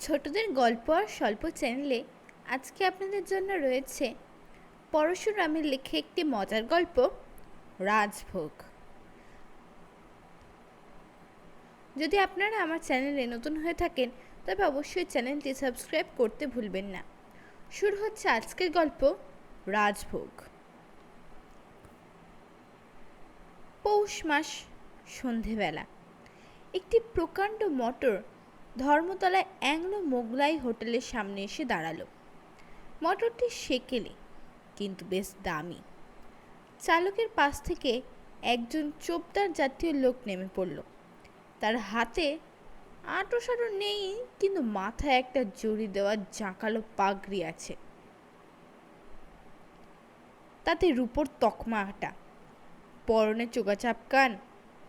ছোটদের গল্প আর স্বল্প চ্যানেলে আজকে আপনাদের জন্য রয়েছে পরশুরামের লেখে একটি মজার গল্প, রাজভোগ। যদি আপনারা আমার চ্যানেলে নতুন হয়ে থাকেন তবে অবশ্যই চ্যানেলটি সাবস্ক্রাইব করতে ভুলবেন না। শুরু হচ্ছে আজকের গল্প, রাজভোগ। পৌষ মাস, সন্ধেবেলা একটি প্রকাণ্ড মোটর ধর্মতলায় অ্যাংলো মোগলাই হোটেলের সামনে এসে দাঁড়ালো। মোটরটি সেকেলে কিন্তু বেশ দামি। চালকের পাশ থেকে একজন চোপদার জাতীয় লোক নেমে পড়ল। তার হাতে আঁটো নেই, কিন্তু মাথায় একটা জড়ি দেওয়া জাঁকালো পাগড়ি আছে, তাতে রূপোর তকমা আটা, পরনে চোগাচাপ কান,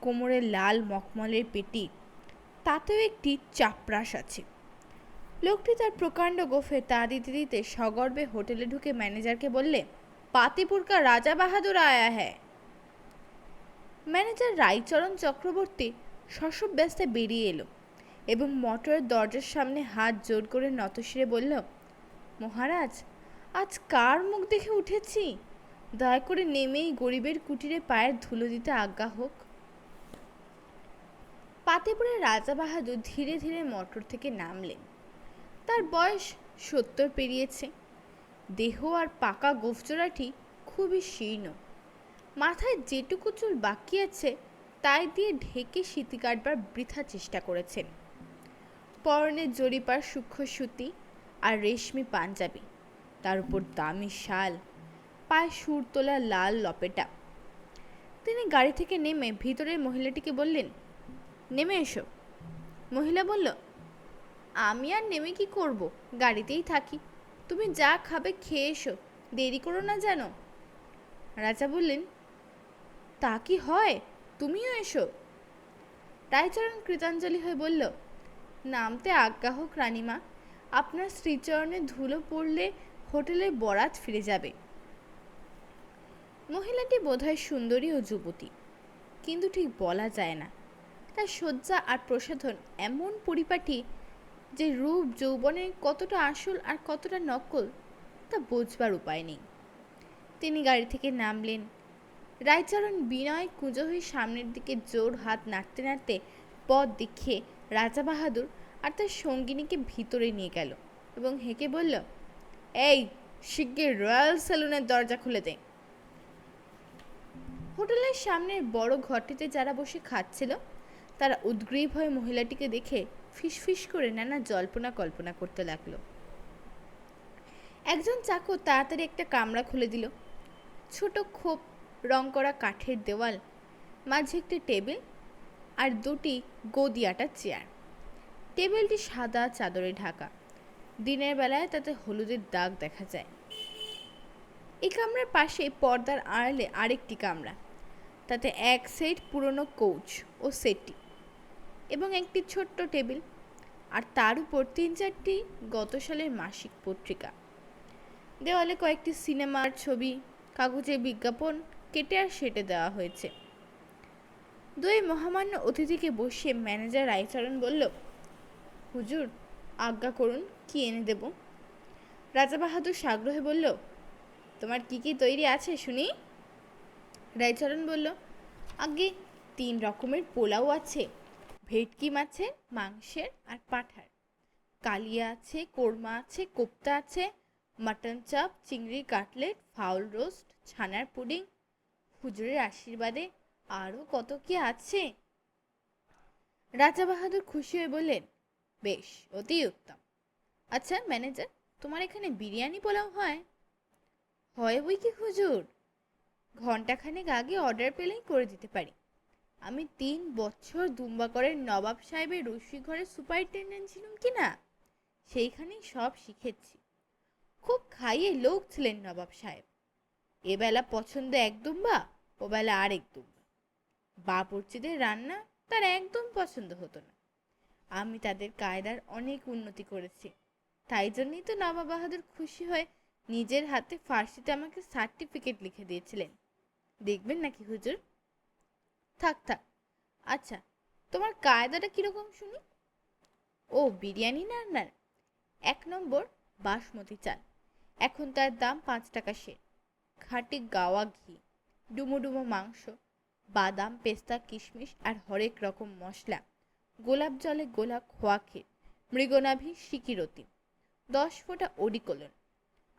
কোমরে লাল মখমলের পেটি, তাতেও একটি চাপরাশ আছে। লোকটি তার প্রকাণ্ড গোফে তা দিতে দিতে সগর্বে হোটেলে ঢুকে ম্যানেজারকে বললে, পাতিপুর কা রাজা বাহাদুর আয়া হ্যায়। ম্যানেজার রায়চরণ চক্রবর্তী শশব ব্যস্তে বেরিয়ে এলো এবং মোটরের দরজার সামনে হাত জোর করে নতশিরে বলল, মহারাজ, আজ কার মুখ দেখে উঠেছি? দয়া করে নেমেই গরিবের কুটিরে পায়ের ধুলো দিতে আজ্ঞা হোক। পাতিপুরের রাজা বাহাদুর ধীরে ধীরে মোটর থেকে নামলেন। তার বয়স 70 পেরিয়েছে। দেহ আর পাকা গোফজোড়াটি খুবই শীর্ণ। মাথায় যেটুকু চুল বাকি আছে তাই দিয়ে ঢেকে সিঁথি কাটবার বৃথা চেষ্টা করেছেন। পরনে জরিপার সূক্ষ্ম সুতি আর রেশমি পাঞ্জাবি, তার উপর দামি শাল, পায়ে সুর তোলা লাল লপেটা। তিনি গাড়ি থেকে নেমে ভিতরের মহিলাটিকে বললেন, নেমে এসো। মহিলা বলল, আমি আর নেমে কি করব, গাড়িতেই থাকি। তুমি যা খাবে খেয়ে এসো, দেরি করো না যেন। রাজা বললেন, তা কি হয়, তুমিও এসো। রায়চরণ কৃতাঞ্জলি হয়ে বলল, নামতে আজ্ঞা হোক রানীমা, আপনার শ্রীচরণে ধুলো পড়লে হোটেলের বরাত ফিরে যাবে। মহিলাটি বোধহয় সুন্দরী ও যুবতী, কিন্তু ঠিক বলা যায় না। তার সজ্জা আর প্রসাধন এমন পরিপাটি যে রূপ যৌবনের কতটা আসল আর কতটা নকল তা বোঝবার উপায় নেই। তিনি গাড়ি থেকে নামলেন। রায়চরণ বিনয় কুঁজো হয়ে সামনের দিকে জোর হাত নাড়তে নাড়তে পথ দেখিয়ে রাজা বাহাদুর আর তার সঙ্গিনীকে ভিতরে নিয়ে গেল এবং হেঁকে বলল, এই শিগগির রয়্যাল সেলুনের দরজা খুলে দে। হোটেলের সামনের বড় ঘরটিতে যারা বসে খাচ্ছিল তারা উদ্গ্রীব হয়ে মহিলাটিকে দেখে ফিসফিস করে নানা জল্পনা কল্পনা করতে লাগলো। একজন চাকর তাড়াতাড়ি একটা কামরা খুলে দিল। ছোট খোপ রং করা কাঠের দেওয়াল, মাঝে একটি টেবিল আর দুটি গদিয়াটা চেয়ার। টেবিলটি সাদা চাদরে ঢাকা, দিনের বেলায় তাতে হলুদের দাগ দেখা যায়। এই কামরার পাশে পর্দার আড়ালে আরেকটি কামরা, তাতে এক সেট পুরনো কৌচ ও সেটি এবং একটি ছোট্ট টেবিল, আর তার উপর 3-4টি গত সালের মাসিক পত্রিকা। দেওয়ালে কয়েকটি সিনেমার ছবি, কাগজে বিজ্ঞাপন কেটে আর সেটে দেওয়া হয়েছে। দুই মহামান্য অতিথিকে বসিয়ে ম্যানেজার রায়চরণ বলল, হুজুর, আজ্ঞা করুন, কি এনে দেব? রাজা বাহাদুর সাগ্রহে বলল, তোমার কি কি তৈরি আছে শুনি? রায়চরণ বলল, আগে 3 রকমের পোলাও আছে, ভেটকি মাছের, মাংসের আর পাঁঠার। কালিয়া আছে, কোরমা আছে, কোপ্তা আছে, মাটন চাপ, চিংড়ির কাটলেট, ফাউল রোস্ট, ছানার পুডিং। হুজুরের আশীর্বাদে আরও কত কি আছে। রাজা বাহাদুর খুশি হয়ে বললেন, বেশ, অতি উত্তম। আচ্ছা ম্যানেজার, তোমার এখানে বিরিয়ানি পোলাও হয়? হয় বই কি হুজুর, ঘণ্টাখানেক আগে অর্ডার পেলেই করে দিতে পারি। আমি 3 বছর দুম্বাকরের নবাব সাহেবের রসুই ঘরের সুপারিনটেন্ডেন্ট ছিলাম কি না, সেইখানেই সব শিখেছি। খুব খাইয়ে লোক ছিলেন নবাব সাহেব। এবেলা পছন্দ এক দুম্বা, ওবেলা আরেক দুম্বা। বাবুর্চিদের রান্না তার একদম পছন্দ হতো না। আমি তাদের কায়দার অনেক উন্নতি করেছি, তাই জন্যই তো নবাব বাহাদুর খুশি হয়ে নিজের হাতে ফার্সিতে আমাকে সার্টিফিকেট লিখে দিয়েছিলেন। দেখবেন নাকি হুজুর? থাক থাক। আচ্ছা, তোমার কায়দাটা কিরকম শুনি? ও, বিরিয়ানি রান্নার? এক নম্বর বাসমতি চাল, এখন তার দাম 5 টাকা সের। খাঁটি গাওয়া ঘি, ডুমো ডুমো মাংস, বাদাম পেস্তা কিশমিশ আর হরেক রকম মশলা, গোলাপ জলে গোলা খোয়া ক্ষীর, মৃগনাভি সিকিরতি, 10 ফোঁটা অডিকোলন,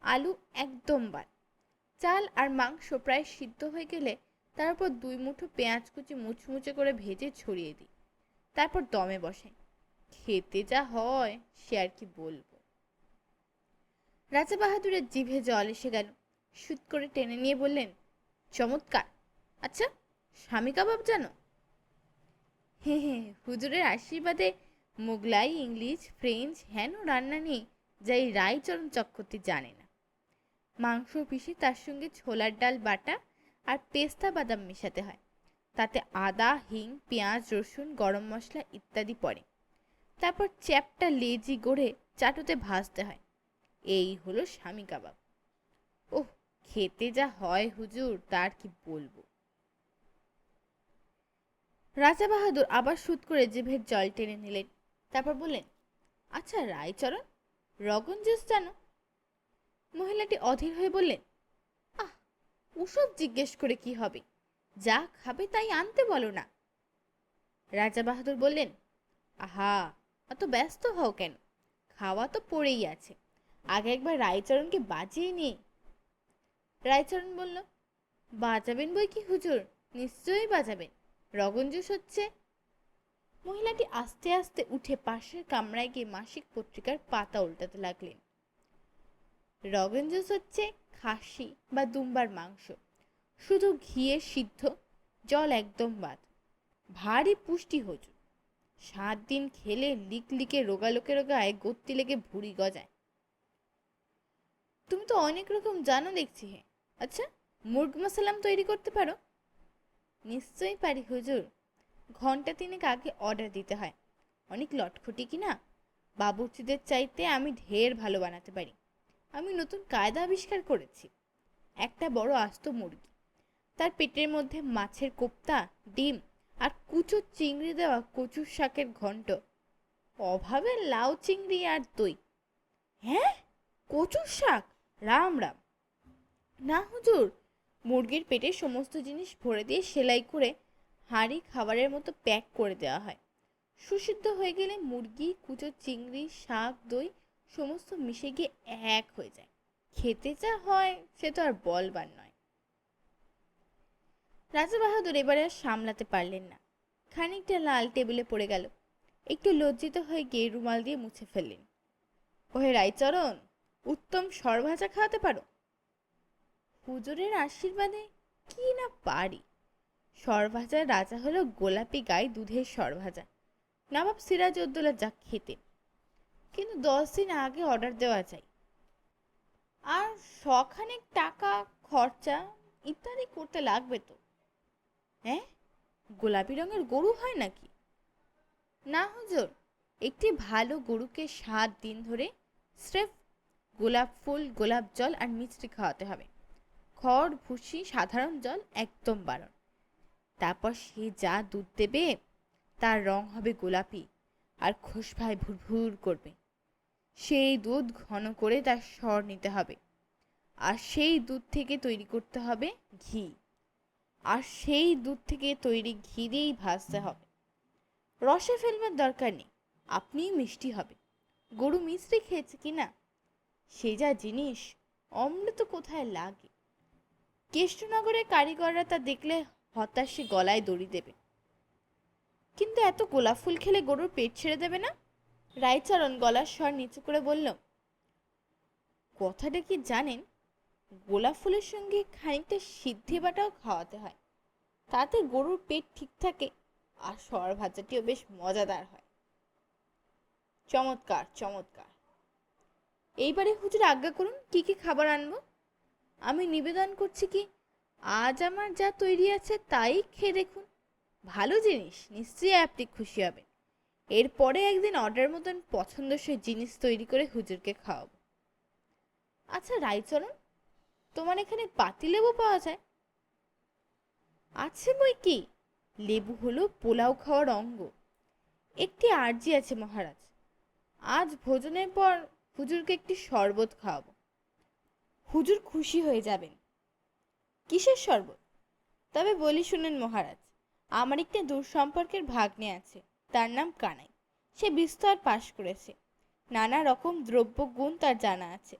আলু একদম বাদ। চাল আর মাংস প্রায় সিদ্ধ হয়ে গেলে তার উপর 2 মুঠো পেঁয়াজ কুচি মুচমুচে করে ভেজে ছড়িয়ে দিই। তারপর দমে বসাই। খেতে যা হয় সে আর কি বলবো। রাজা বাহাদুরের জিভে জল এসে গেল। শুট করে টেনে নিয়ে বললেন, চমৎকার। আচ্ছা, স্বামী কাবাব জানো? হ্যাঁ, হুজুরের আশীর্বাদে মোগলাই ইংলিশ ফ্রেঞ্চ হেন রান্না নেই যা এই রায়চরণ চক্রবর্তী জানে না। মাংস পিষে তার সঙ্গে ছোলার ডাল বাটা আর পেস্তা বাদাম মেশাতে হয়। তাতে আদা হিং পেঁয়াজ রসুন গরম মশলা ইত্যাদি পড়ে। তারপর চ্যাপটা লেজি গড়ে চাটুতে ভাজতে হয়। এই হলো স্বামী কাবাব। ওহ, খেতে যা হয় হুজুর তার কি বলবো। রাজা বাহাদুর আবার শুট করে জিভের জল টেনে নিলেন। তারপর বললেন, আচ্ছা রায়চরণ, রগন জুস জানো? মহিলাটি অধীর হয়ে বললেন, আহ, ওসব জিজ্ঞেস করে কি হবে, যা খাবে তাই আনতে বলো না। রাজা বাহাদুর বললেন, আহা, অত ব্যস্ত হও কেন, খাওয়া তো পড়েই আছে, আগে একবার রায়চরণকে বাজিয়ে নিই। রায়চরণ বলল, বাজাবেন বই কি হুজুর, নিশ্চয়ই বাজাবেন। রগন জুস হচ্ছে। মহিলাটি আস্তে আস্তে উঠে পাশের কামরায় গিয়ে মাসিক পত্রিকার পাতা উল্টাতে লাগলেন। রগন জুস হচ্ছে খাসি বা দুম্বার মাংস, শুধু ঘিয়ে সিদ্ধ, জল একদম বাদ। ভারী পুষ্টি হুজুর, 7 দিন খেলে লিকলিকে রোগা লোকের গায়ে গত্তি লেগে ভুঁড়ি গজায়। তুমি তো অনেক রকম জানো দেখছি। হে, আচ্ছা, মুরগ মাসালাম তৈরি করতে পারো? নিশ্চয়ই পারি হুজুর, ঘন্টা 3 আগে অর্ডার দিতে হয়। অনেক লটখটি কিনা, বাবুর্চিদের চাইতে আমি ঢের ভালো বানাতে পারি। আমি নতুন কায়দা আবিষ্কার করেছি। একটা বড় আস্ত মুরগি, তার পেটের মধ্যে মাছের কোপ্তা, ডিম আর কুচো চিংড়ি দেওয়া কচুর শাকের ঘন্ট, অভাবে লাউ চিংড়ি আর দই। হ্যাঁ, কচুর শাক? রাম রাম। না হুজুর, মুরগির পেটে সমস্ত জিনিস ভরে দিয়ে সেলাই করে হাঁড়ি খাবারের মতো প্যাক করে দেওয়া হয়। সুসিদ্ধ হয়ে গেলে মুরগি কুচো চিংড়ি শাক দই সমস্ত মিশে গিয়ে এক হয়ে যায়। খেতে যা হয় সে তো আর বলবার নয়। রাজা বাহাদুর এবারে আর সামলাতে পারলেন না। খানিকটা লাল টেবিলে পড়ে গেল। একটু লজ্জিত হয়ে গিয়ে রুমাল দিয়ে মুছে ফেললেন। ওহে রায়চরণ, উত্তম সরভাজা খাওয়াতে পারো? হুজুরের আশীর্বাদে কি না পারি। সরভাজার রাজা হলো গোলাপি গায়ে দুধের সরভাজা, নবাব সিরাজউদ্দৌলা যা খেতে। কিন্তু 10 দিন আগে অর্ডার দেওয়া চাই, আর শখানেক টাকা খরচা ইত্যাদি করতে লাগবে তো। হ্যাঁ, গোলাপি রঙের গরু হয় নাকি? না হুজুর, একটি ভালো গরুকে 7 দিন ধরে স্রেফ গোলাপ ফুল গোলাপ জল আর মিষ্টি খাওয়াতে হবে। খড় ভুসি সাধারণ জল একদম বারণ। তারপর সে যা দুধ দেবে তার রং হবে গোলাপি আর খোসভায় ভুরভুর করবে। সেই দুধ ঘন করে তার স্বর নিতে হবে, আর সেই দুধ থেকে তৈরি করতে হবে ঘি, আর সেই দুধ থেকে তৈরি ঘি দিয়েই ভাজতে হবে। রসে ফেলবার দরকার নেই, আপনিই মিষ্টি হবে। গরু মিষ্টি খেয়েছে কিনা, সে যা জিনিস, অমৃত কোথায় লাগে। কৃষ্ণনগরের কারিগররা তা দেখলে হতাশে গলায় দড়ি দেবে। কিন্তু এত গোলাপ ফুল খেলে গরুর পেট ছেড়ে দেবে না? রায়চরণ গলার স্বর নিচু করে বলল, কথাটা কি জানেন, গোলাপ ফুলের সঙ্গে খানিকটা সিদ্ধি বাটাও খাওয়াতে হয়, তাতে গরুর পেট ঠিক থাকে আর সর ভাজাটিও বেশ মজাদার হয়। চমৎকার চমৎকার। এইবারে হুজুর আজ্ঞা করুন, কি কি খাবার আনবো? আমি নিবেদন করছি কি, আজ আমার যা তৈরি আছে তাই খেয়ে দেখুন। ভালো জিনিস, নিশ্চয়ই আপনি খুশি হবেন। এরপরে একদিন অর্ডার মতন পছন্দসই জিনিস তৈরি করে হুজুরকে খাওয়াবো। আচ্ছা রায়চরণ, তোমার এখানে পাতিলেবু পাওয়া যায়? আছে বই কি, লেবু হলো পোলাও খাওয়ার অঙ্গ। একটি আর্জি আছে মহারাজ, আজ ভোজনের পর হুজুরকে একটি শরবত খাওয়াবো। হুজুর খুশি হয়ে যাবেন। কিসের শরবত? তবে বলি শুনেন মহারাজ, আমার একটা দূর সম্পর্কের ভাগ্নে আছে, তার নাম কানাই। সে বিস্তর পাশ করেছে, নানা রকম দ্রব্য গুণ তার জানা আছে।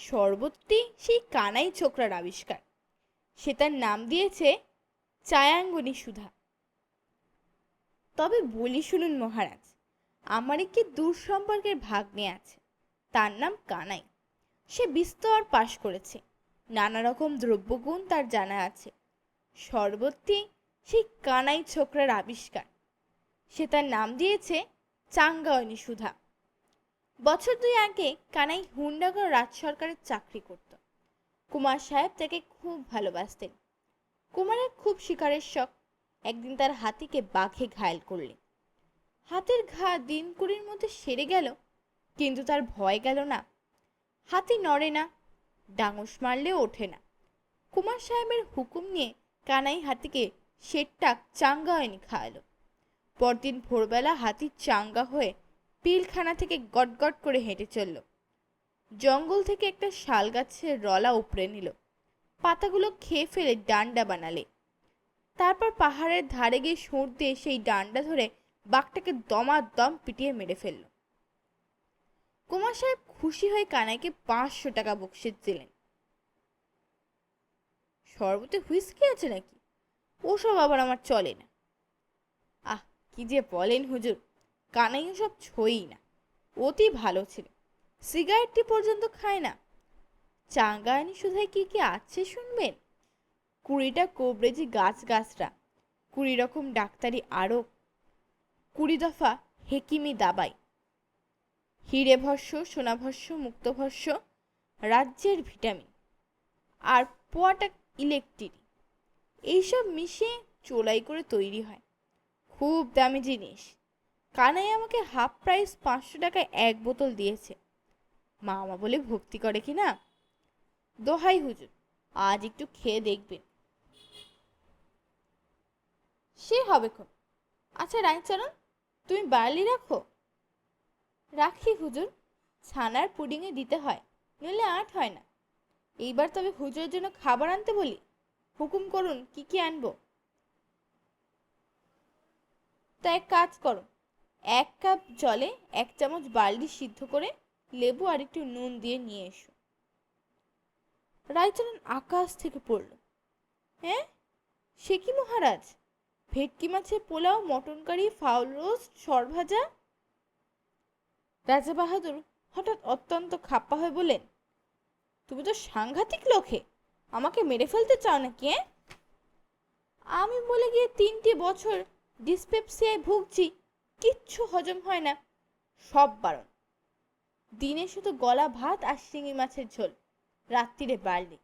শরবতটি সেই কানাই ছোকরার আবিষ্কার। সে তার নাম দিয়েছে চায়াঙ্গনী সুধা। তবে বলি শুনুন মহারাজ, আমার একটি দূর সম্পর্কের ভাগ্নে আছে, তার নাম কানাই। সে বিস্তর পাশ করেছে, নানা রকম দ্রব্যগুণ তার জানা আছে। শরবতটি সেই কানাই ছোকরার আবিষ্কার। সে তার নাম দিয়েছে চাঙ্গায়নী সুধা। বছর 2 আগে কানাই হুন্ডাগড় রাজ সরকারের চাকরি করত। কুমার সাহেব তাকে খুব ভালোবাসতেন। কুমারের খুব শিকারের শখ। একদিন তার হাতিকে বাঘে ঘায়েল করলে। হাতের ঘা দিন 20 মধ্যে সেরে গেল, কিন্তু তার ভয় গেল না। হাতি নড়ে না, ডাঙস মারলেও ওঠে না। কুমার সাহেবের হুকুম নিয়ে কানাই হাতিকে শেরটাক চাঙ্গায়নি খাওয়ালো। পরদিন ভোরবেলা হাতি চাঙ্গা হয়ে পিলখানা থেকে গটগট করে হেঁটে চলল। জঙ্গল থেকে একটা শাল গাছের রলা উপড়ে নিল, পাতাগুলো খেয়ে ফেলে ডান্ডা বানালে। তারপর পাহাড়ের ধারে গিয়ে সুর দিয়ে সেই ডান্ডা ধরে বাঘটাকে দমাদম পিটিয়ে মেরে ফেলল। কুমার সাহেব খুশি হয়ে কানাইকে 500 টাকা বকশিশ দিলেন। শরবতে হুইস্কি আছে নাকি? ওসব আবার আমার চলে না। আহ, কি যে বলেন হুজুর, কানাই সব ছই না। অতি ভালো ছিল, সিগারেটটি পর্যন্ত খায় না। চাঙ্গায়নি সুধায় কি কি আছে শুনবেন? 20টা কোবরেজি গাছরা, 20 রকম ডাক্তারি আরক, 20 দফা হেকিমি দাবাই, হিরে ভস্য, সোনাভস্য, মুক্তভস্য, রাজ্যের ভিটামিন, আর পোয়াটা ইলেকট্রিক। এইসব মিশিয়ে চোলাই করে তৈরি হয়। খুব দামি জিনিস। কানাই আমাকে হাফ প্রাইস 500 টাকায় 1 বোতল দিয়েছে। মামা বলে ভক্তি করে কি না। দোহাই হুজুর, আজ একটু খেয়ে দেখবেন। সে হবে খন। আচ্ছা রায়চরণ, তুমি বার্লি রাখো? রাখি হুজুর, ছানার পুডিংয়ে দিতে হয়, নইলে আট হয় না। এইবার তবে হুজুরের জন্য খাবার আনতে বলি। হুকুম করুন, কি কি আনবো? তা এক কাজ করো, 1 কাপ জলে 1 চামচ বার্লি সিদ্ধ করে লেবু আর একটু নুন দিয়ে নিয়ে এসো। রায়চরণ আকাশ থেকে পড়ল। হ্যাঁ, সে কি মহারাজ? ভেটকি মাছের পোলাও, মটন কারি, ফাউল রোস্ট, সরভাজা? রাজা বাহাদুর হঠাৎ অত্যন্ত খাপ্পা হয়ে বললেন, তুমি তো সাংঘাতিক লোকে, আমাকে মেরে ফেলতে চাও নাকি? আমি বলে গিয়ে 3টে বছর ডিসপেপসিয়ায় ভুগছি, কিচ্ছু হজম হয় না, সব বারণ। দিনে শুধু গলা ভাত আর শিঙি মাছের ঝোল, রাত্রিরে বার্লি।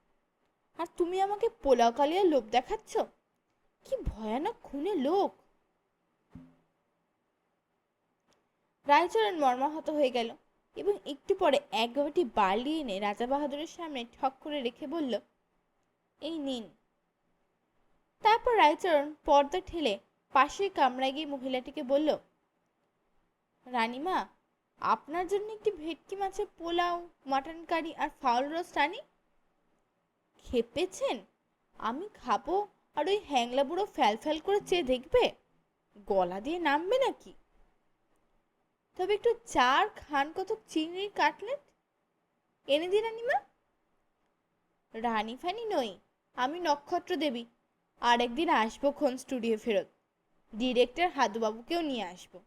আর তুমি আমাকে পোলাও কালিয়া লোভ দেখাচ্ছ? কি ভয়ানক খুনে লোক! রায়চরণ মর্মাহত হয়ে গেল এবং একটু পরে 1 বাটি বার্লি এনে রাজা বাহাদুরের সামনে ঠক করে রেখে বলল, এই নিন। তারপর রায়চরণ পর্দা ঠেলে পাশের কামরায় গিয়ে মহিলাটিকে বলল, রানীমা, আপনার জন্য একটি ভেটকি মাছের পোলাও, মাটন কারি আর ফাউল রোস্ট আনি। খেপেছেন? আমি খাবো আর ওই হ্যাংলা বুড়ো ফ্যাল করে চেয়ে দেখবে? গলা দিয়ে নামবে নাকি? তবে একটু চার খান কতক চিংড়ির কাটলেট এনে দিন রানীমা। রানী ফানি নই, আমি নক্ষত্র দেবী। আর একদিন আসবো খন স্টুডিও ফেরত, ডিরেক্টর হাদুবাবুকেও নিয়ে আসবো।